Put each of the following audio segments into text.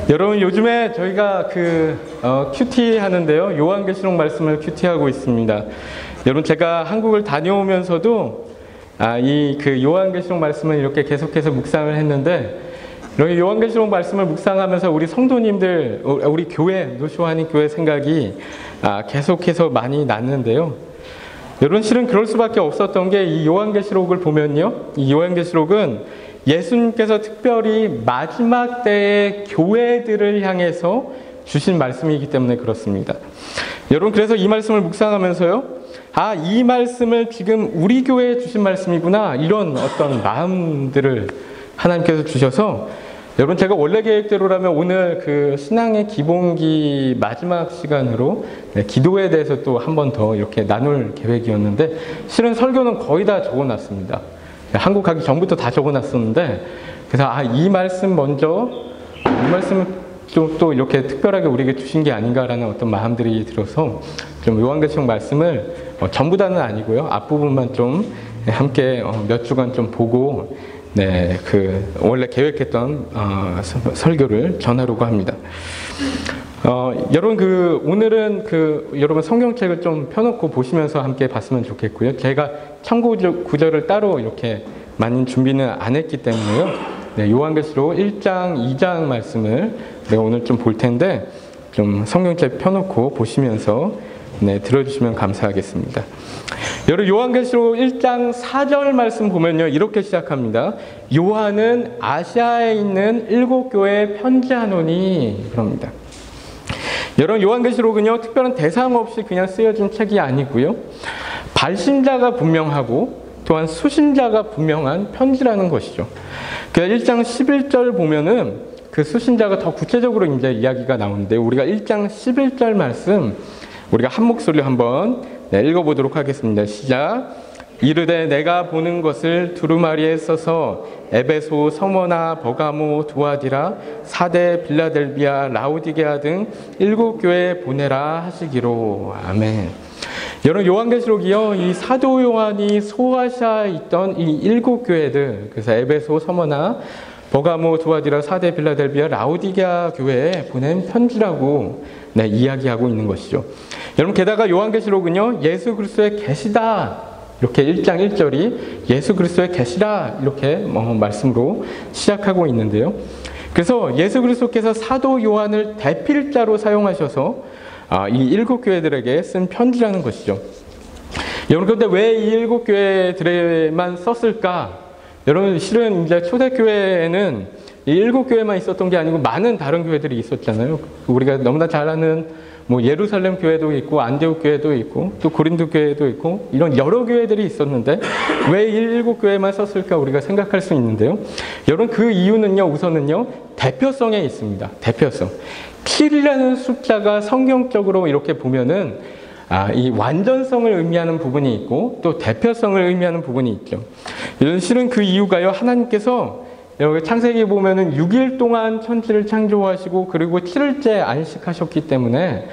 여러분 요즘에 저희가 큐티 하는데요. 요한계시록 말씀을 큐티하고 있습니다. 여러분 제가 한국을 다녀오면서도 요한계시록 말씀을 이렇게 계속해서 묵상을 했는데 요한계시록 말씀을 묵상하면서 우리 성도님들, 우리 교회, 노쇼하니 교회 생각이 계속해서 많이 났는데요. 여러분 실은 그럴 수밖에 없었던 게 이 요한계시록을 보면요. 이 요한계시록은 예수님께서 특별히 마지막 때의 교회들을 향해서 주신 말씀이기 때문에 그렇습니다. 여러분 그래서 이 말씀을 묵상하면서요. 이 말씀을 지금 우리 교회에 주신 말씀이구나. 이런 어떤 마음들을 하나님께서 주셔서 여러분 제가 원래 계획대로라면 오늘 신앙의 기본기 마지막 시간으로 기도에 대해서 또 한 번 더 이렇게 나눌 계획이었는데 실은 설교는 거의 다 적어놨습니다. 한국 가기 전부터 다 적어놨었는데 그래서 이 말씀 먼저 이 말씀을 좀 또 이렇게 특별하게 우리에게 주신 게 아닌가라는 어떤 마음들이 들어서 좀 요한계시록 말씀을 전부 다는 아니고요 앞부분만 좀 함께 몇 주간 좀 보고 원래 계획했던 설교를 전하려고 합니다. 여러분 오늘은 여러분 성경책을 좀 펴놓고 보시면서 함께 봤으면 좋겠고요. 제가 참고 구절을 따로 이렇게 많이 준비는 안 했기 때문에요. 요한계시록 1장, 2장 말씀을 내가 오늘 좀 볼 텐데 좀 성경책 펴놓고 보시면서 들어주시면 감사하겠습니다. 여러분 요한계시록 1장 4절 말씀 보면요 이렇게 시작합니다. 요한은 아시아에 있는 7교회에 편지하노니 그럽니다. 여러분 요한계시록은요 특별한 대상 없이 그냥 쓰여진 책이 아니고요 발신자가 분명하고 또한 수신자가 분명한 편지라는 것이죠. 1장 11절 보면은 그 수신자가 더 구체적으로 이제 이야기가 나오는데 우리가 1장 11절 말씀 우리가 한 목소리로 한번 읽어보도록 하겠습니다. 시작. 이르되 내가 보는 것을 두루마리에 써서 에베소, 서머나, 버가모, 두아디라, 사대, 빌라델비아, 라우디게아 등 7교회에 보내라 하시기로. 아멘. 여러분 요한계시록이요 이 사도 요한이 소아시아에 있던 이 7교회들 그래서 에베소, 서머나, 버가모, 두아디라, 사대, 빌라델비아, 라우디게아 교회에 보낸 편지라고 이야기하고 있는 것이죠. 여러분 게다가 요한계시록은요 예수 그리스도의 계시다 이렇게 1장 1절이 예수 그리스도의 계시다 이렇게 말씀으로 시작하고 있는데요. 그래서 예수 그리스도께서 사도 요한을 대필자로 사용하셔서 이 7교회들에게 쓴 편지라는 것이죠. 여러분 그런데 왜 이 7교회들에만 썼을까? 여러분 실은 이제 초대교회에는 이 7교회만 있었던 게 아니고 많은 다른 교회들이 있었잖아요. 우리가 너무나 잘 아는 예루살렘 교회도 있고 안디옥 교회도 있고 또 고린도 교회도 있고 이런 여러 교회들이 있었는데 왜 이 7교회만 썼을까 우리가 생각할 수 있는데요. 여러분 그 이유는요 우선은요 대표성에 있습니다. 대표성. 7이라는 숫자가 성경적으로 이렇게 보면은 이 완전성을 의미하는 부분이 있고 또 대표성을 의미하는 부분이 있죠. 이런 실은 그 이유가요 하나님께서 여기 창세기 보면은 6일 동안 천지를 창조하시고 그리고 7일째 안식하셨기 때문에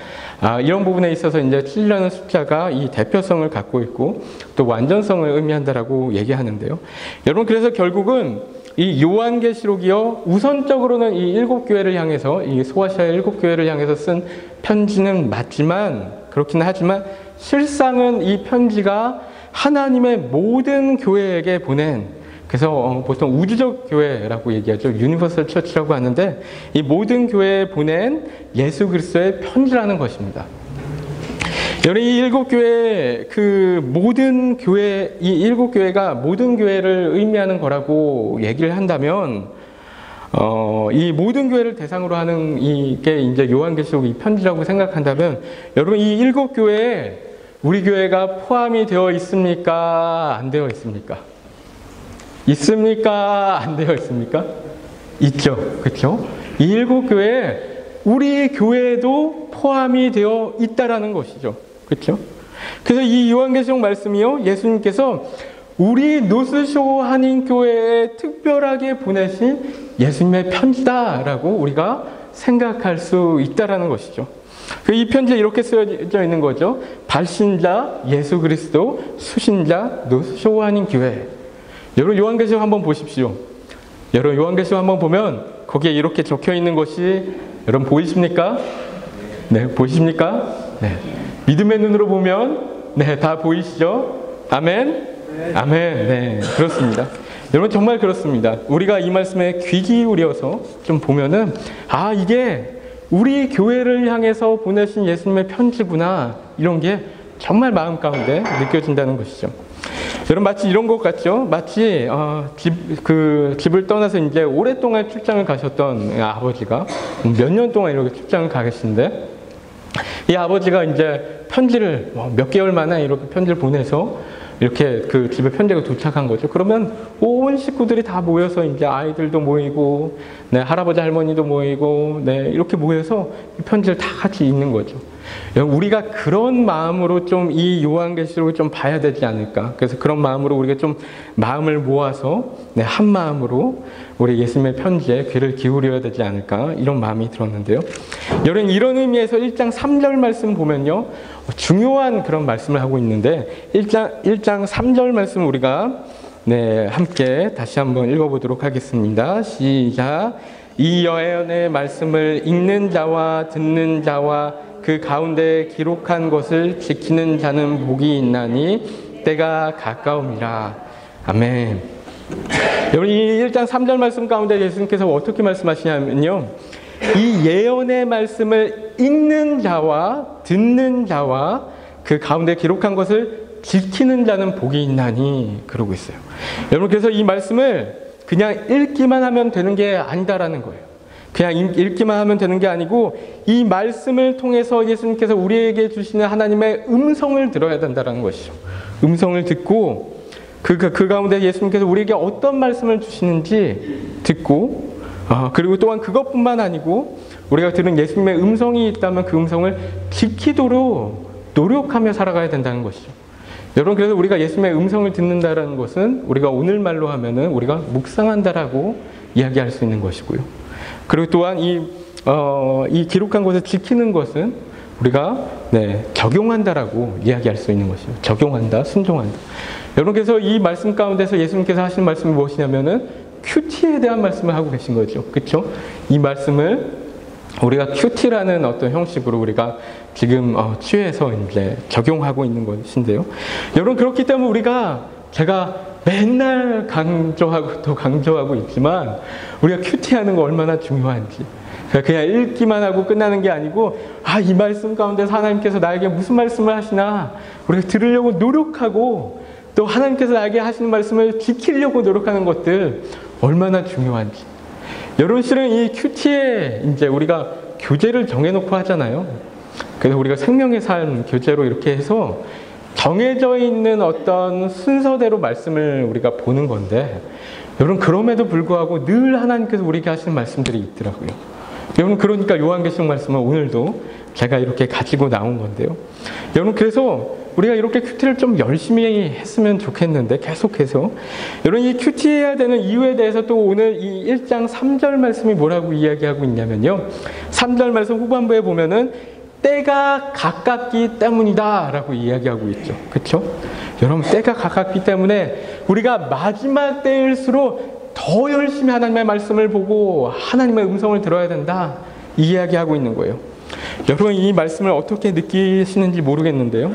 이런 부분에 있어서 이제 7이라는 숫자가 이 대표성을 갖고 있고 또 완전성을 의미한다라고 얘기하는데요. 여러분 그래서 결국은 이 요한계시록이요 우선적으로는 이 7교회를 향해서 이 소아시아의 7교회를 향해서 쓴 편지는 맞지만 그렇긴 하지만 실상은 이 편지가 하나님의 모든 교회에게 보낸 그래서 보통 우주적 교회라고 얘기하죠. 유니버설 처치라고 하는데 이 모든 교회에 보낸 예수 그리스도의 편지라는 것입니다. 여러분 이 7교회 모든 교회 이 7교회가 모든 교회를 의미하는 거라고 얘기를 한다면 이 모든 교회를 대상으로 하는 이게 이제 요한계시록 이 편지라고 생각한다면 여러분 이 7교회에 우리 교회가 포함이 되어 있습니까? 안 되어 있습니까? 있습니까? 안 되어 있습니까? 있죠. 그렇죠? 이 7교회에 우리 교회도 포함이 되어 있다라는 것이죠. 그렇죠? 그래서 이 요한계시록 말씀이요. 예수님께서 우리 노스쇼 한인교회에 특별하게 보내신 예수님의 편지다라고 우리가 생각할 수 있다라는 것이죠. 이 편지에 이렇게 쓰여져 있는 거죠. 발신자 예수 그리스도, 수신자 노스쇼 한인교회. 여러분 요한계시록 한번 보십시오. 여러분 요한계시록 한번 보면 거기에 이렇게 적혀 있는 것이 여러분 보이십니까? 네, 보이십니까? 네. 믿음의 눈으로 보면 네, 다 보이시죠? 아멘? 아멘. 네, 그렇습니다. 여러분 정말 그렇습니다. 우리가 이 말씀에 귀 기울여서 좀 보면은 아, 이게 우리 교회를 향해서 보내신 예수님의 편지구나, 이런 게 정말 마음 가운데 느껴진다는 것이죠. 여러분 마치 이런 것 같죠? 마치 집을 떠나서 이제 오랫동안 출장을 가셨던 아버지가 몇 년 동안 이렇게 출장을 가 계신데, 이 아버지가 이제 편지를 몇 개월 만에 이렇게 편지를 보내서 이렇게 그 집에 편지가 도착한 거죠. 그러면 온 식구들이 다 모여서 이제 아이들도 모이고, 네, 할아버지 할머니도 모이고, 네, 이렇게 모여서 이 편지를 다 같이 읽는 거죠. 우리가 그런 마음으로 좀 이 요한계시록을 좀 봐야 되지 않을까. 그래서 그런 마음으로 우리가 좀 마음을 모아서 네, 한 마음으로 우리 예수님의 편지에 귀를 기울여야 되지 않을까, 이런 마음이 들었는데요. 여러분 이런 의미에서 1장 3절 말씀 보면요, 중요한 그런 말씀을 하고 있는데 1장 3절 말씀 우리가 네, 함께 다시 한번 읽어보도록 하겠습니다. 시작. 이 예언의 말씀을 읽는 자와 듣는 자와 그 가운데 기록한 것을 지키는 자는 복이 있나니 때가 가까움이라. 아멘. 여러분 이 1장 3절 말씀 가운데 예수님께서 어떻게 말씀하시냐면요, 이 예언의 말씀을 읽는 자와 듣는 자와 그 가운데 기록한 것을 지키는 자는 복이 있나니, 그러고 있어요. 여러분 그래서 이 말씀을 그냥 읽기만 하면 되는 게 아니다라는 거예요. 그냥 읽기만 하면 되는 게 아니고 이 말씀을 통해서 예수님께서 우리에게 주시는 하나님의 음성을 들어야 된다는 것이죠. 음성을 듣고 그 가운데 예수님께서 우리에게 어떤 말씀을 주시는지 듣고, 그리고 또한 그것뿐만 아니고 우리가 들은 예수님의 음성이 있다면 그 음성을 지키도록 노력하며 살아가야 된다는 것이죠. 여러분 그래서 우리가 예수님의 음성을 듣는다라는 것은 우리가 오늘말로 하면은 우리가 묵상한다라고 이야기할 수 있는 것이고요. 그리고 또한 이 기록한 것을 지키는 것은 우리가 네, 적용한다라고 이야기할 수 있는 것이죠. 적용한다, 순종한다. 여러분 그래서 이 말씀 가운데서 예수님께서 하신 말씀이 무엇이냐면은 큐티에 대한 말씀을 하고 계신 거죠. 그렇죠? 이 말씀을 우리가 큐티라는 어떤 형식으로 우리가 지금 취해서 이제 적용하고 있는 것인데요. 여러분 그렇기 때문에 제가 맨날 강조하고 또 강조하고 있지만 우리가 큐티하는 거 얼마나 중요한지, 그냥 읽기만 하고 끝나는 게 아니고 이 말씀 가운데서 하나님께서 나에게 무슨 말씀을 하시나 우리가 들으려고 노력하고, 또 하나님께서 나에게 하시는 말씀을 지키려고 노력하는 것들 얼마나 중요한지. 여러분 실은 이 큐티에 이제 우리가 교재를 정해놓고 하잖아요. 그래서 우리가 생명의 삶 교재로 이렇게 해서 정해져 있는 어떤 순서대로 말씀을 우리가 보는 건데, 여러분 그럼에도 불구하고 늘 하나님께서 우리에게 하시는 말씀들이 있더라고요. 여러분 그러니까 요한계시록 말씀은 오늘도 제가 이렇게 가지고 나온 건데요. 여러분 그래서 우리가 이렇게 큐티를 좀 열심히 했으면 좋겠는데, 계속해서 여러분 이 큐티해야 되는 이유에 대해서 또 오늘 이 1장 3절 말씀이 뭐라고 이야기하고 있냐면요, 3절 말씀 후반부에 보면은 때가 가깝기 때문이다 라고 이야기하고 있죠. 그렇죠? 여러분 때가 가깝기 때문에 우리가 마지막 때일수록 더 열심히 하나님의 말씀을 보고 하나님의 음성을 들어야 된다, 이 이야기하고 있는 거예요. 여러분 이 말씀을 어떻게 느끼시는지 모르겠는데요,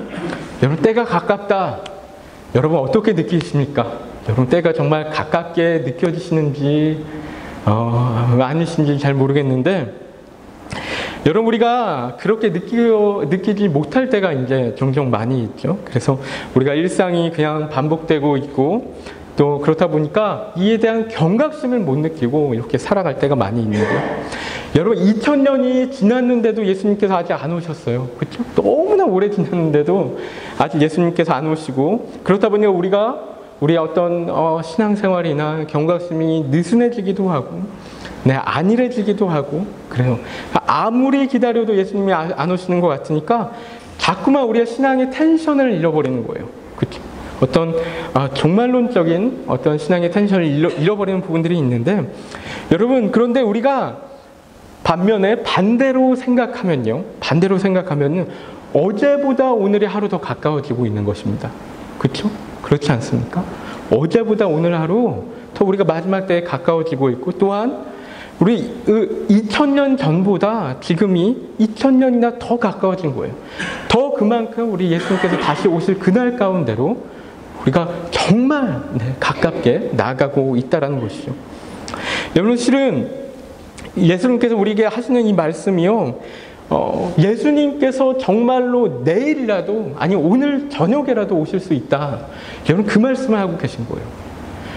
여러분 때가 가깝다, 여러분 어떻게 느끼십니까? 여러분 때가 정말 가깝게 느껴지시는지 아니신지 잘 모르겠는데, 여러분 우리가 그렇게 느끼지 못할 때가 이제 종종 많이 있죠. 그래서 우리가 일상이 그냥 반복되고 있고, 또 그렇다 보니까 이에 대한 경각심을 못 느끼고 이렇게 살아갈 때가 많이 있는데요. 여러분 2000년이 지났는데도 예수님께서 아직 안 오셨어요. 그렇죠? 너무나 오래 지났는데도 아직 예수님께서 안 오시고, 그렇다 보니까 우리의 어떤 신앙생활이나 경각심이 느슨해지기도 하고, 네, 안일해지기도 하고 그래요. 아무리 기다려도 예수님이 안 오시는 것 같으니까 자꾸만 우리의 신앙의 텐션을 잃어버리는 거예요. 그렇죠? 어떤 종말론적인 어떤 신앙의 텐션을 잃어버리는 부분들이 있는데, 여러분 그런데 우리가 반면에 반대로 생각하면요, 어제보다 오늘이 하루 더 가까워지고 있는 것입니다. 그렇죠? 그렇지 않습니까? 어제보다 오늘 하루 더 우리가 마지막 때에 가까워지고 있고, 또한 우리 2000년 전보다 지금이 2000년이나 더 가까워진 거예요. 더 그만큼 우리 예수님께서 다시 오실 그날 가운데로 우리가 정말 가깝게 나아가고 있다는 것이죠. 여러분, 실은 예수님께서 우리에게 하시는 이 말씀이요, 예수님께서 정말로 내일이라도, 아니 오늘 저녁에라도 오실 수 있다. 여러분, 그 말씀을 하고 계신 거예요.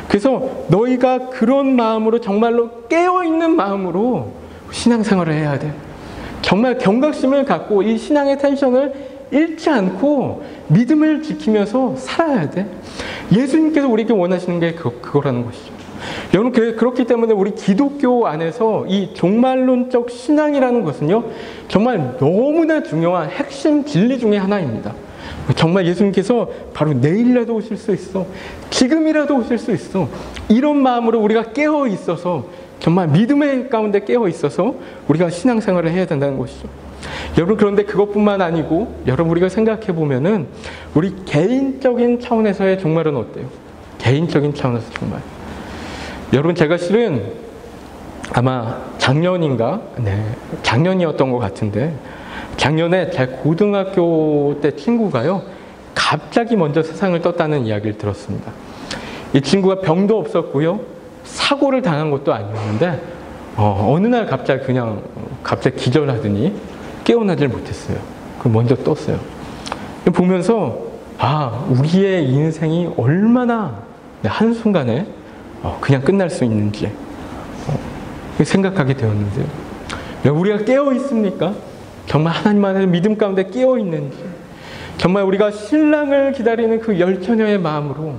그래서 너희가 그런 마음으로, 정말로 깨어있는 마음으로 신앙생활을 해야 돼. 정말 경각심을 갖고 이 신앙의 텐션을 잃지 않고 믿음을 지키면서 살아야 돼. 예수님께서 우리에게 원하시는 게 그거라는 것이죠. 여러분, 그렇기 때문에 우리 기독교 안에서 이 종말론적 신앙이라는 것은요, 정말 너무나 중요한 핵심 진리 중에 하나입니다. 정말 예수님께서 바로 내일이라도 오실 수 있어, 지금이라도 오실 수 있어, 이런 마음으로 우리가 깨어 있어서, 정말 믿음의 가운데 깨어 있어서 우리가 신앙생활을 해야 된다는 것이죠. 여러분, 그런데 그것뿐만 아니고, 여러분, 우리가 생각해 보면은 우리 개인적인 차원에서의 종말은 어때요? 개인적인 차원에서 종말. 여러분, 제가 실은 아마 작년인가? 작년이었던 것 같은데, 작년에 제 고등학교 때 친구가요, 갑자기 먼저 세상을 떴다는 이야기를 들었습니다. 이 친구가 병도 없었고요, 사고를 당한 것도 아니었는데, 어느 날 갑자기 기절하더니 깨어나질 못했어요. 그 먼저 떴어요. 보면서, 우리의 인생이 얼마나 한순간에 그냥 끝날 수 있는지 생각하게 되었는데요. 우리가 깨어 있습니까? 정말 하나님 안에 믿음 가운데 깨어 있는지, 정말 우리가 신랑을 기다리는 그 열처녀의 마음으로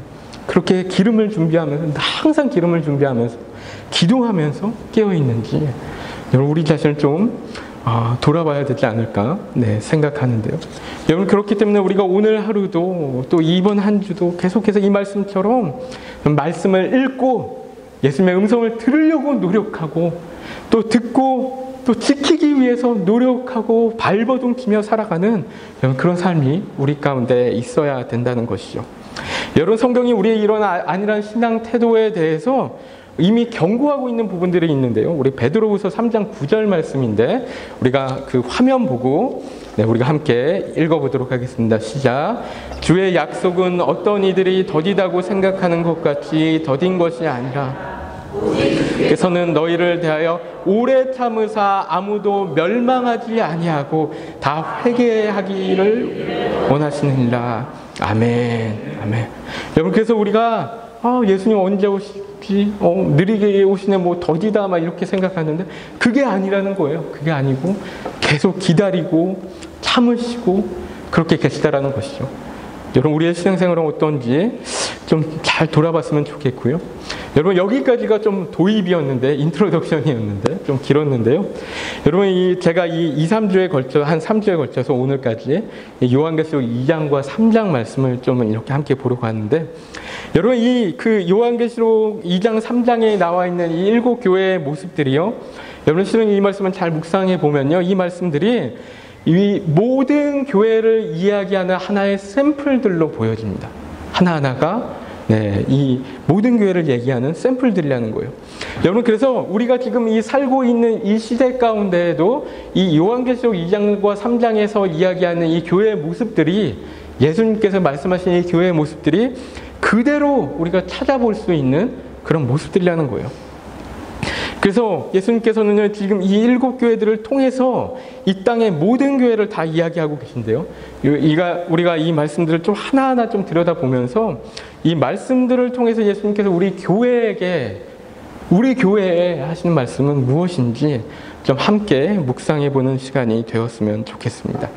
그렇게 기름을 준비하면서, 항상 기름을 준비하면서 기도하면서 깨어 있는지, 여러분, 우리 자신을 좀 돌아봐야 되지 않을까 생각하는데요. 여러분, 그렇기 때문에 우리가 오늘 하루도 또 이번 한 주도 계속해서 이 말씀처럼 말씀을 읽고 예수님의 음성을 들으려고 노력하고, 또 듣고 또 지키기 위해서 노력하고 발버둥치며 살아가는 그런 삶이 우리 가운데 있어야 된다는 것이죠. 여러분, 성경이 우리의 이런 안일한 신앙 태도에 대해서 이미 경고하고 있는 부분들이 있는데요. 우리 베드로후서 3장 9절 말씀인데, 우리가 그 화면 보고 우리가 함께 읽어보도록 하겠습니다. 시작. 주의 약속은 어떤 이들이 더디다고 생각하는 것 같이 더딘 것이 아니라, 그래서는 너희를 대하여 오래 참으사 아무도 멸망하지 아니하고 다 회개하기를 원하시느니라. 아멘. 아멘. 여러분, 그래서 우리가 예수님 언제 오실지, 느리게 오시네, 더디다, 이렇게 생각하는데, 그게 아니라는 거예요. 그게 아니고 계속 기다리고 참으시고 그렇게 계시다라는 것이죠. 여러분, 우리의 신앙생활은 어떤지 좀 잘 돌아봤으면 좋겠고요. 여러분, 여기까지가 좀 도입이었는데, 인트로덕션이었는데 좀 길었는데요. 여러분, 제가 이 3주에 걸쳐, 한 3주에 걸쳐서 오늘까지 요한계시록 2장과 3장 말씀을 좀 이렇게 함께 보려고 하는데, 여러분, 그 요한계시록 2장 3장에 나와 있는 이 7 교회의 모습들이요, 여러분, 실은 이 말씀을 잘 묵상해 보면요, 이 말씀들이 이 모든 교회를 이야기하는 하나의 샘플들로 보여집니다. 하나하나가 이 모든 교회를 얘기하는 샘플들이라는 거예요. 여러분, 그래서 우리가 지금 이 살고 있는 이 시대 가운데에도 이 요한계시록 2장과 3장에서 이야기하는 이 교회의 모습들이, 예수님께서 말씀하신 이 교회의 모습들이 그대로 우리가 찾아볼 수 있는 그런 모습들이라는 거예요. 그래서 예수님께서는 지금 이 7 교회들을 통해서 이 땅의 모든 교회를 다 이야기하고 계신데요. 우리가 이 말씀들을 좀 하나하나 좀 들여다보면서 이 말씀들을 통해서 예수님께서 우리 교회에 하시는 말씀은 무엇인지 좀 함께 묵상해보는 시간이 되었으면 좋겠습니다.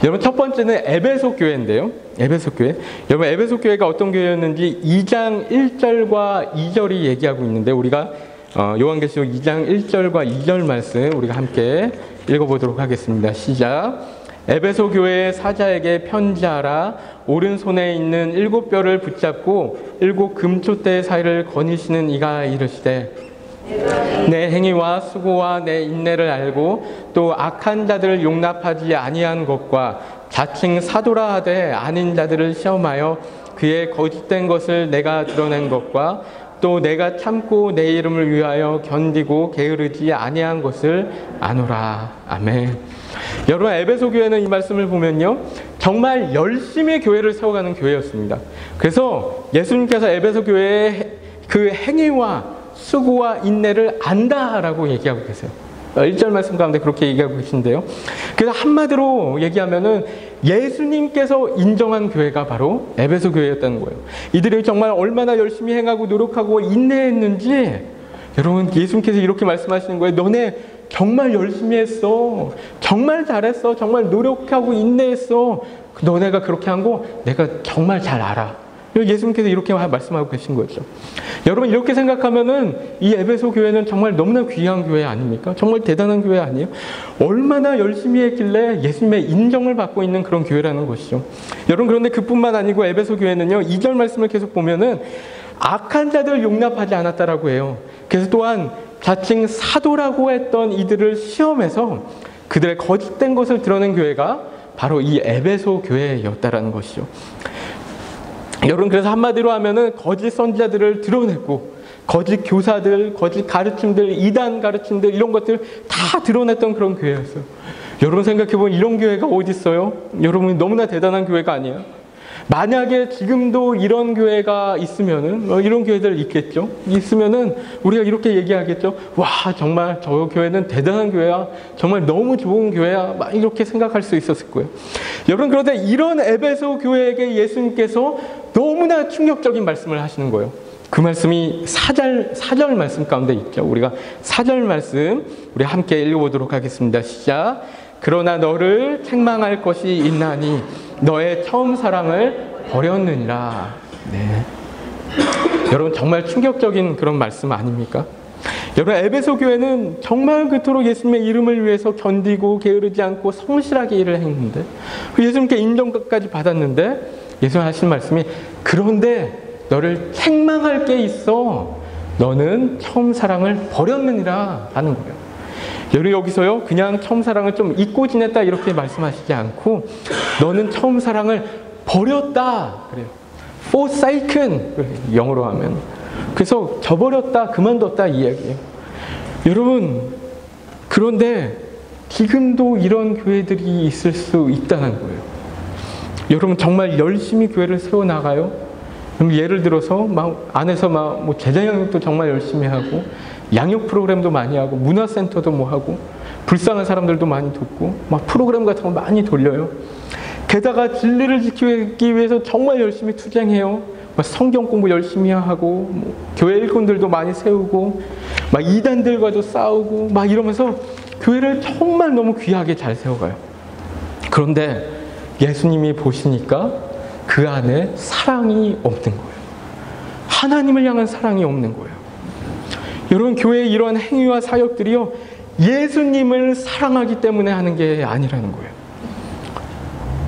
여러분, 첫 번째는 에베소 교회인데요. 에베소 교회. 여러분, 에베소 교회가 어떤 교회였는지 2장 1절과 2절이 얘기하고 있는데, 우리가 요한계시록 2장 1절과 2절 말씀 우리가 함께 읽어보도록 하겠습니다. 시작. 에베소 교회의 사자에게 편지하라. 오른손에 있는 7 뼈를 붙잡고 7 금촛대 사이를 거니시는 이가 이르시되, 내 행위와 수고와 내 인내를 알고 또 악한 자들을 용납하지 아니한 것과 자칭 사도라 하되 아닌 자들을 시험하여 그의 거짓된 것을 내가 드러낸 것과 또 내가 참고 내 이름을 위하여 견디고 게으르지 아니한 것을 아노라. 아멘. 여러분, 에베소 교회는 이 말씀을 보면요, 정말 열심히 교회를 세워가는 교회였습니다. 그래서 예수님께서 에베소 교회의 그 행위와 수고와 인내를 안다라고 얘기하고 계세요. 1절 말씀 가운데 그렇게 얘기하고 계신데요. 그래서 한마디로 얘기하면은 예수님께서 인정한 교회가 바로 에베소 교회였다는 거예요. 이들이 정말 얼마나 열심히 행하고 노력하고 인내했는지, 여러분, 예수님께서 이렇게 말씀하시는 거예요. 너네 정말 열심히 했어. 정말 잘했어. 정말 노력하고 인내했어. 너네가 그렇게 한 거 내가 정말 잘 알아. 예수님께서 이렇게 말씀하고 계신 거죠. 여러분, 이렇게 생각하면은 이 에베소 교회는 정말 너무나 귀한 교회 아닙니까? 정말 대단한 교회 아니에요? 얼마나 열심히 했길래 예수님의 인정을 받고 있는 그런 교회라는 것이죠. 여러분, 그런데 그뿐만 아니고 에베소 교회는요, 2절 말씀을 계속 보면은 악한 자들을 용납하지 않았다라고 해요. 그래서 또한 자칭 사도라고 했던 이들을 시험해서 그들의 거짓된 것을 드러낸 교회가 바로 이 에베소 교회였다라는 것이죠. 여러분, 그래서 한마디로 하면은 거짓 선지자들을 드러냈고, 거짓 교사들, 거짓 가르침들, 이단 가르침들, 이런 것들 다 드러냈던 그런 교회였어요. 여러분, 생각해보면 이런 교회가 어디 있어요? 여러분, 너무나 대단한 교회가 아니에요? 만약에 지금도 이런 교회가 있으면은, 이런 교회들 있겠죠? 있으면은 우리가 이렇게 얘기하겠죠? 와, 정말 저 교회는 대단한 교회야. 정말 너무 좋은 교회야. 막 이렇게 생각할 수 있었을 거예요. 여러분, 그런데 이런 에베소 교회에게 예수님께서 너무나 충격적인 말씀을 하시는 거예요. 그 말씀이 4절 말씀 가운데 있죠. 우리가 4절 말씀 우리 함께 읽어보도록 하겠습니다. 시작. 그러나 너를 책망할 것이 있나니 너의 처음 사랑을 버렸느니라. 네. 여러분, 정말 충격적인 그런 말씀 아닙니까? 여러분, 에베소 교회는 정말 그토록 예수님의 이름을 위해서 견디고 게으르지 않고 성실하게 일을 했는데, 예수님께 인정까지 받았는데, 예수님 하신 말씀이 그런데 너를 책망할 게 있어. 너는 처음 사랑을 버렸느니라 하는 거예요. 여러분, 여기서요, 그냥 처음 사랑을 좀 잊고 지냈다 이렇게 말씀하시지 않고 너는 처음 사랑을 버렸다 그래요. forsaken, 영어로 하면. 그래서 저버렸다, 그만뒀다 이 얘기예요. 여러분, 그런데 지금도 이런 교회들이 있을 수 있다는 거예요. 여러분, 정말 열심히 교회를 세워나가요? 그럼 예를 들어서 안에서 뭐 제자양육도 정말 열심히 하고, 양육 프로그램도 많이 하고, 문화센터도 뭐 하고, 불쌍한 사람들도 많이 돕고, 막 프로그램 같은 거 많이 돌려요. 게다가 진리를 지키기 위해서 정말 열심히 투쟁해요. 막 성경 공부 열심히 하고, 뭐 교회 일꾼들도 많이 세우고, 막 이단들과도 싸우고, 막 이러면서 교회를 정말 너무 귀하게 잘 세워가요. 그런데 예수님이 보시니까 그 안에 사랑이 없는 거예요. 하나님을 향한 사랑이 없는 거예요. 여러분, 교회의 이런 행위와 사역들이요, 예수님을 사랑하기 때문에 하는 게 아니라는 거예요.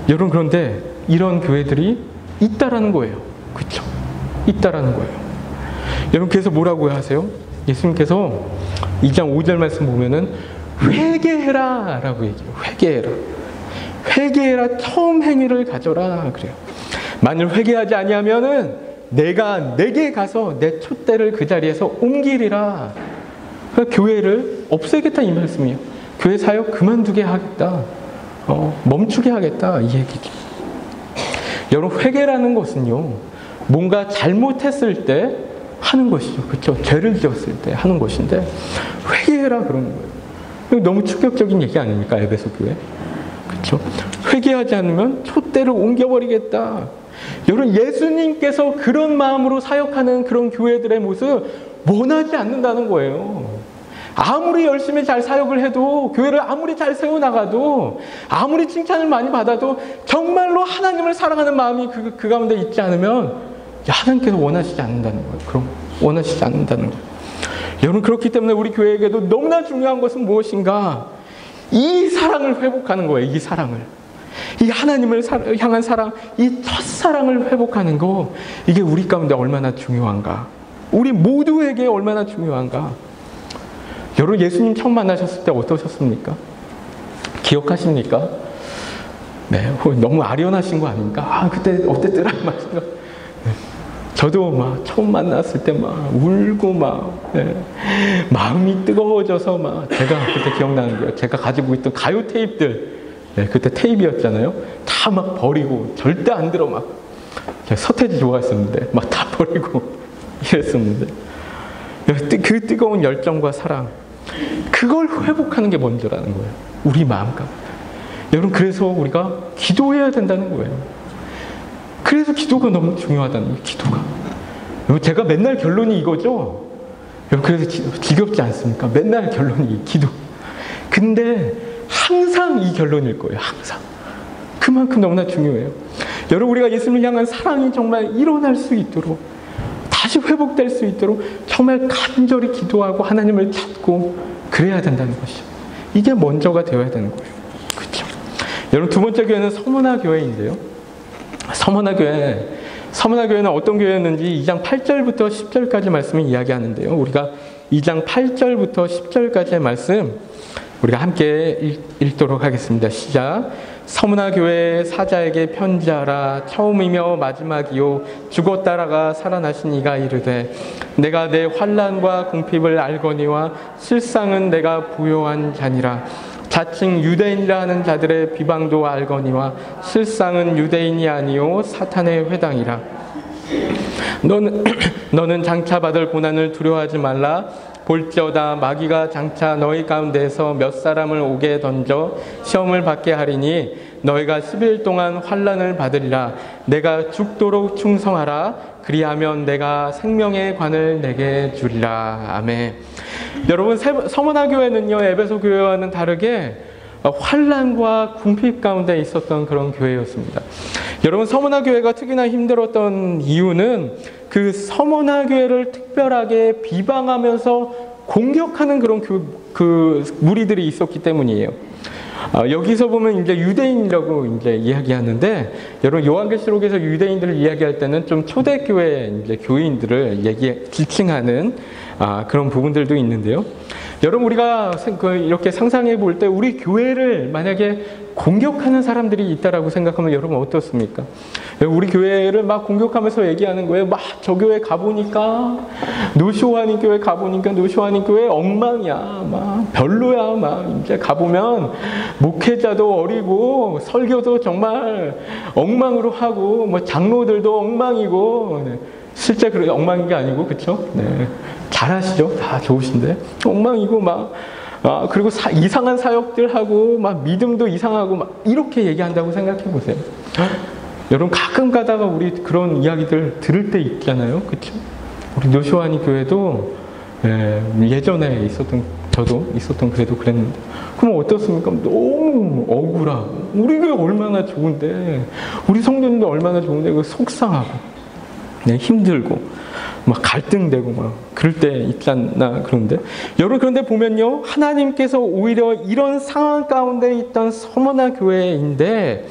여러분, 그런데 이런 교회들이 있다라는 거예요. 그렇죠? 있다라는 거예요. 여러분, 그래서 뭐라고 하세요? 예수님께서 2장 5절 말씀 보면은 회개해라 라고 얘기해요. 회개해라. 회개해라. 처음 행위를 가져라 그래요. 만일 회개하지 아니하면은 내가 내게 가서 내 촛대를 그 자리에서 옮기리라. 그러니까 교회를 없애겠다 이 말씀이에요. 교회 사역 그만두게 하겠다. 멈추게 하겠다 이 얘기죠. 여러분, 회개라는 것은요, 뭔가 잘못했을 때 하는 것이죠. 그렇죠? 죄를 지었을 때 하는 것인데 회개해라 그러는 거예요. 너무 충격적인 얘기 아닙니까? 에베소 교회. 그렇죠? 회개하지 않으면 촛대를 옮겨버리겠다. 여러분, 예수님께서 그런 마음으로 사역하는 그런 교회들의 모습 원하지 않는다는 거예요. 아무리 열심히 잘 사역을 해도, 교회를 아무리 잘 세워나가도, 아무리 칭찬을 많이 받아도 정말로 하나님을 사랑하는 마음이 그 가운데 있지 않으면 하나님께서 원하시지 않는다는 거예요. 그럼 원하시지 않는다는 거예요. 여러분, 그렇기 때문에 우리 교회에게도 너무나 중요한 것은 무엇인가? 이 사랑을 회복하는 거예요. 이 사랑을. 이 하나님을 향한 사랑, 이 첫사랑을 회복하는 거, 이게 우리 가운데 얼마나 중요한가? 우리 모두에게 얼마나 중요한가? 여러분, 예수님 처음 만나셨을 때 어떠셨습니까? 기억하십니까? 네, 너무 아련하신 거 아닙니까? 그때 어땠더라? 네. 저도 막 처음 만났을 때 막 울고 막 마음이 뜨거워져서 막 제가 그때 기억나는 게요. 제가 가지고 있던 가요 테이프들 그때 테이프였잖아요. 다 막 버리고 절대 안 들어 막 서태지 좋아했었는데 막 다 버리고 이랬었는데 그 뜨거운 열정과 사랑 그걸 회복하는 게 먼저라는 거예요. 우리 마음가짐. 여러분 그래서 우리가 기도해야 된다는 거예요. 그래서 기도가 너무 중요하다는 거예요. 기도가. 여러분 제가 맨날 결론이 이거죠. 여러분 그래서 지겹지 않습니까? 맨날 결론이 기도. 근데 항상 이 결론일 거예요. 항상. 그만큼 너무나 중요해요. 여러분 우리가 예수님을 향한 사랑이 정말 일어날 수 있도록 다시 회복될 수 있도록 정말 간절히 기도하고 하나님을 찾고 그래야 된다는 것이죠. 이게 먼저가 되어야 되는 거예요. 그렇죠? 여러분 두 번째 교회는 서문화 교회인데요. 서문화 교회는 어떤 교회였는지 2장 8절부터 10절까지 말씀을 이야기하는데요. 우리가 2장 8절부터 10절까지의 말씀 우리가 함께 읽도록 하겠습니다. 시작. 서문화 교회 사자에게 편지하라. 처음이며 마지막이요 죽었다라가 살아나신 이가 이르되 내가 내 환난과 궁핍을 알거니와 실상은 내가 부요한 자니라. 자칭 유대인이라 하는 자들의 비방도 알거니와 실상은 유대인이 아니요 사탄의 회당이라. 너는 장차 받을 고난을 두려워하지 말라. 볼지어다 마귀가 장차 너희 가운데에서 몇 사람을 오게 던져 시험을 받게 하리니 너희가 10일 동안 환난을 받으리라. 내가 죽도록 충성하라. 그리하면 내가 생명의 관을 내게 주리라. 아멘. 여러분 서문화 교회는요 에베소 교회와는 다르게 환난과 궁핍 가운데 있었던 그런 교회였습니다. 여러분 서문화 교회가 특히나 힘들었던 이유는 그 서문화 교회를 특별하게 비방하면서 공격하는 그런 그 무리들이 있었기 때문이에요. 여기서 보면 이제 유대인이라고 이제 이야기하는데 여러분 요한계시록에서 유대인들을 이야기할 때는 좀 초대교회 이제 교인들을 지칭하는 그런 부분들도 있는데요. 여러분 우리가 이렇게 상상해 볼 때 우리 교회를 만약에 공격하는 사람들이 있다라고 생각하면 여러분 어떻습니까? 우리 교회를 막 공격하면서 얘기하는 거예요. 막 저 교회 가보니까 노쇼하니 교회 가보니까 노쇼하니 교회 엉망이야. 막 별로야. 막 이제 가보면 목회자도 어리고 설교도 정말 엉망으로 하고 뭐 장로들도 엉망이고 실제 그런 엉망인 게 아니고 그렇죠? 네. 잘하시죠? 다 좋으신데 엉망이고 막 그리고 이상한 사역들 하고 막 믿음도 이상하고 막 이렇게 얘기한다고 생각해 보세요. 여러분 가끔 가다가 우리 그런 이야기들 들을 때 있잖아요, 그렇죠? 우리 노쇼아니 교회도 예전에 저도 있었던 그래도 그랬는데 그럼 어떻습니까? 너무 억울하고 우리 교회 얼마나 좋은데 우리 성도님도 얼마나 좋은데 속상하고 힘들고 막 갈등되고 막 그럴 때 있잖아. 그런데 여러분 그런데 보면요 하나님께서 오히려 이런 상황 가운데 있던 서문화 교회인데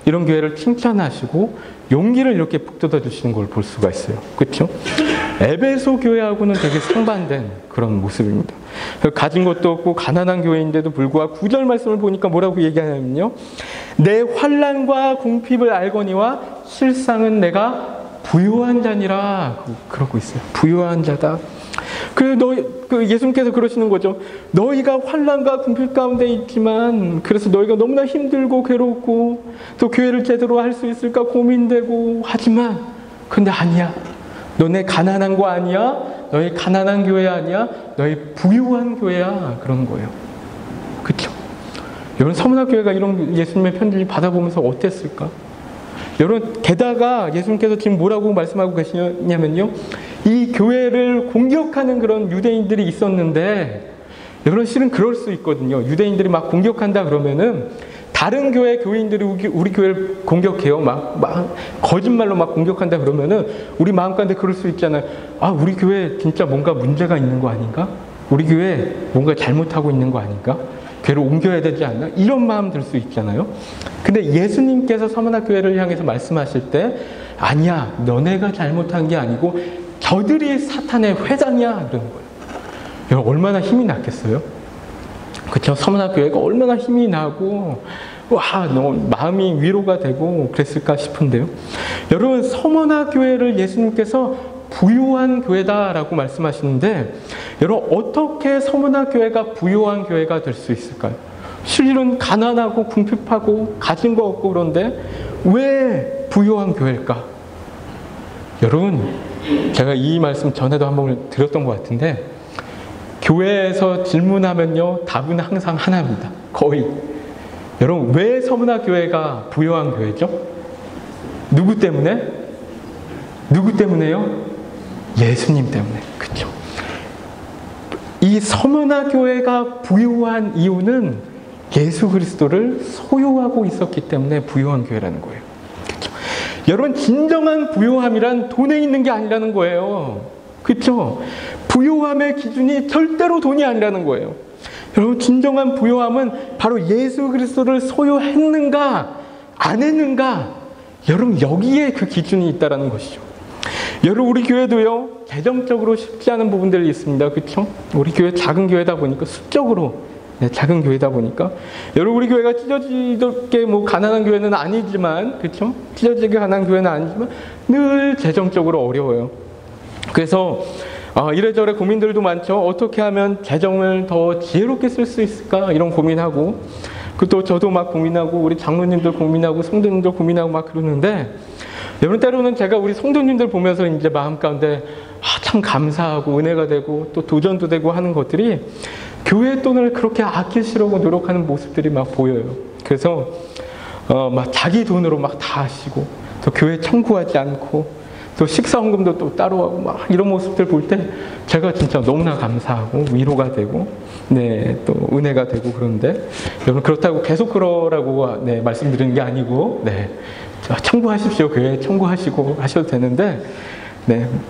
이런 교회를 칭찬하시고 용기를 이렇게 북돋아 주시는 걸 볼 수가 있어요. 그렇죠? 에베소 교회하고는 되게 상반된 그런 모습입니다. 가진 것도 없고 가난한 교회인데도 불구하고 9절 말씀을 보니까 뭐라고 얘기하냐면요. 내 환난과 궁핍을 알거니와 실상은 내가 부요한 자니라. 그러고 있어요. 부요한 자다. 예수님께서 그러시는 거죠. 너희가 환난과 궁핍 가운데 있지만 그래서 너희가 너무나 힘들고 괴롭고 또 교회를 제대로 할 수 있을까 고민되고 하지만 근데 아니야. 너네 가난한 거 아니야. 너희 가난한 교회 아니야. 너희 부유한 교회야. 그런 거예요. 그렇죠? 여러분 서문화 교회가 이런 예수님의 편지를 받아보면서 어땠을까? 여러분 게다가 예수님께서 지금 뭐라고 말씀하고 계시냐면요. 이 교회를 공격하는 그런 유대인들이 있었는데 여러분 실은 그럴 수 있거든요. 유대인들이 막 공격한다 그러면은 다른 교회 교인들이 우리 교회를 공격해요. 막 거짓말로 막 공격한다 그러면은 우리 마음 가운데 그럴 수 있잖아요. 우리 교회 진짜 뭔가 문제가 있는 거 아닌가? 우리 교회 뭔가 잘못하고 있는 거 아닌가? 교회를 옮겨야 되지 않나? 이런 마음 들 수 있잖아요. 근데 예수님께서 서문화 교회를 향해서 말씀하실 때 아니야. 너네가 잘못한 게 아니고 저들이 사탄의 회장이야. 그러는 거예요. 여러분 얼마나 힘이 났겠어요? 그렇죠? 서문화 교회가 얼마나 힘이 나고 너무 마음이 위로가 되고 그랬을까 싶은데요. 여러분, 서머나 교회를 예수님께서 부요한 교회다라고 말씀하시는데, 여러분 어떻게 서머나 교회가 부요한 교회가 될 수 있을까요? 실은 가난하고 궁핍하고 가진 거 없고 그런데 왜 부요한 교회일까? 여러분, 제가 이 말씀 전에도 한번 드렸던 것 같은데, 교회에서 질문하면요 답은 항상 하나입니다. 거의. 여러분, 왜 서머나 교회가 부요한 교회죠? 누구 때문에? 누구 때문에요? 예수님 때문에. 그렇죠? 이 서머나 교회가 부요한 이유는 예수 그리스도를 소유하고 있었기 때문에 부요한 교회라는 거예요. 그렇죠? 여러분, 진정한 부요함이란 돈에 있는 게 아니라는 거예요. 그렇죠? 부요함의 기준이 절대로 돈이 아니라는 거예요. 여러분, 진정한 부요함은 바로 예수 그리스도를 소유했는가 안 했는가, 여러분 여기에 그 기준이 있다는 것이죠. 여러분, 우리 교회도요 재정적으로 쉽지 않은 부분들이 있습니다. 그렇죠? 우리 교회 작은 교회다 보니까 수적으로 작은 교회다 보니까, 여러분 우리 교회가 찢어지게 뭐 가난한 교회는 아니지만, 그렇죠? 찢어지게 가난한 교회는 아니지만 늘 재정적으로 어려워요. 그래서 이래저래 고민들도 많죠. 어떻게 하면 재정을 더 지혜롭게 쓸 수 있을까, 이런 고민하고, 또 저도 막 고민하고, 우리 장로님들 고민하고, 성도님들 고민하고 막 그러는데, 여러분 때로는 제가 우리 성도님들 보면서 이제 마음 가운데 참 감사하고 은혜가 되고 또 도전도 되고 하는 것들이, 교회 돈을 그렇게 아끼시려고 노력하는 모습들이 막 보여요. 그래서 막 자기 돈으로 막 다 하시고, 또 교회 청구하지 않고, 또 식사헌금도 또 따로 하고 막 이런 모습들 볼 때 제가 진짜 너무나 감사하고 위로가 되고, 또 은혜가 되고. 그런데 여러분, 그렇다고 계속 그러라고 말씀드리는 게 아니고, 청구하십시오. 교회 청구하시고 하셔도 되는데,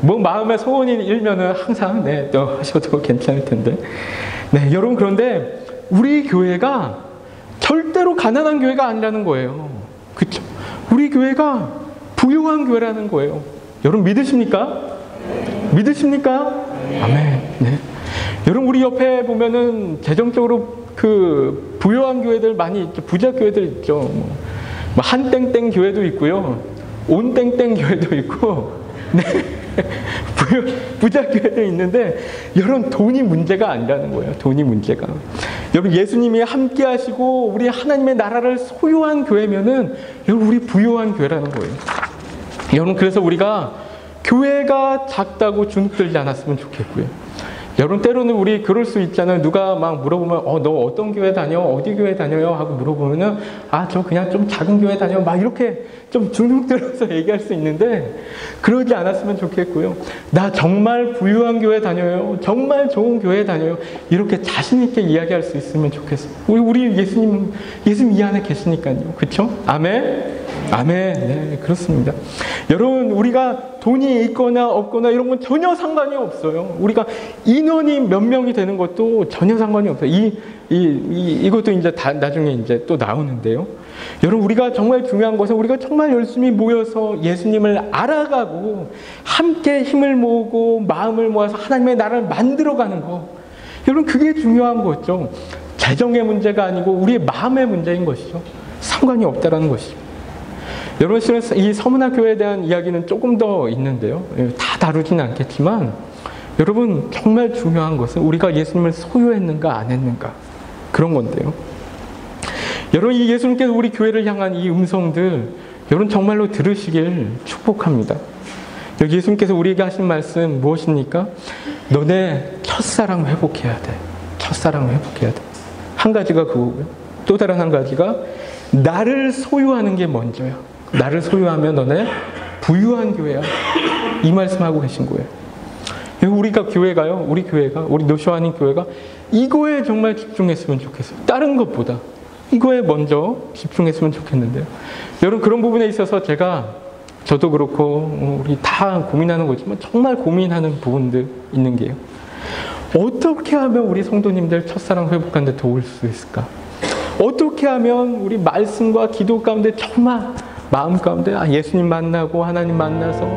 뭐 마음의 소원이 일면은 항상 또 하셔도 괜찮을 텐데, 여러분, 그런데 우리 교회가 절대로 가난한 교회가 아니라는 거예요. 그렇죠? 우리 교회가 부유한 교회라는 거예요. 여러분 믿으십니까? 믿으십니까? 아멘. 여러분, 우리 옆에 보면은 재정적으로 그 부유한 교회들 많이 있죠. 부자 교회들 있죠. 한땡땡 교회도 있고요, 온땡땡 교회도 있고, 부자 교회도 있는데, 여러분 돈이 문제가 아니라는 거예요. 돈이 문제가. 여러분, 예수님이 함께 하시고 우리 하나님의 나라를 소유한 교회면은 여러분 우리 부유한 교회라는 거예요. 여러분, 그래서 우리가 교회가 작다고 주눅들지 않았으면 좋겠고요. 여러분, 때로는 우리 그럴 수 있잖아요. 누가 막 물어보면 너 어떤 교회 다녀? 어디 교회 다녀요? 하고 물어보면은 저 그냥 좀 작은 교회 다녀. 막 이렇게 좀 주눅들어서 얘기할 수 있는데, 그러지 않았으면 좋겠고요. 나 정말 부유한 교회 다녀요. 정말 좋은 교회 다녀요. 이렇게 자신 있게 이야기할 수 있으면 좋겠어요. 우리 예수님 이 안에 계시니까요. 그렇죠? 아멘. 아멘. 그렇습니다. 여러분, 우리가 돈이 있거나 없거나 이런 건 전혀 상관이 없어요. 우리가 인원이 몇 명이 되는 것도 전혀 상관이 없어요. 이것도 이제 나중에 이제 또 나오는데요. 여러분, 우리가 정말 중요한 것은 우리가 정말 열심히 모여서 예수님을 알아가고 함께 힘을 모으고 마음을 모아서 하나님의 나라를 만들어가는 거. 여러분, 그게 중요한 거죠. 재정의 문제가 아니고 우리의 마음의 문제인 것이죠. 상관이 없다라는 것이죠. 여러분, 실은 이 서머나 교회에 대한 이야기는 조금 더 있는데요. 다 다루지는 않겠지만, 여러분 정말 중요한 것은 우리가 예수님을 소유했는가 안 했는가, 그런 건데요. 여러분, 이 예수님께서 우리 교회를 향한 이 음성들, 여러분 정말로 들으시길 축복합니다. 여기 예수님께서 우리에게 하신 말씀 무엇입니까? 너네 첫사랑 회복해야 돼. 첫사랑 회복해야 돼. 한 가지가 그거고요. 또 다른 한 가지가 나를 소유하는 게 먼저야. 나를 소유하면 너네 부유한 교회야. 이 말씀하고 계신 거예요. 우리가 교회가요, 우리 노쇼아님 교회가 이거에 정말 집중했으면 좋겠어요. 다른 것보다 이거에 먼저 집중했으면 좋겠는데요. 여러분, 그런 부분에 있어서 저도 그렇고 우리 다 고민하는 거지만 정말 고민하는 부분들 있는 게요. 어떻게 하면 우리 성도님들 첫사랑 회복하는 데 도울 수 있을까? 어떻게 하면 우리 말씀과 기도 가운데 정말 마음 가운데 예수님 만나고 하나님 만나서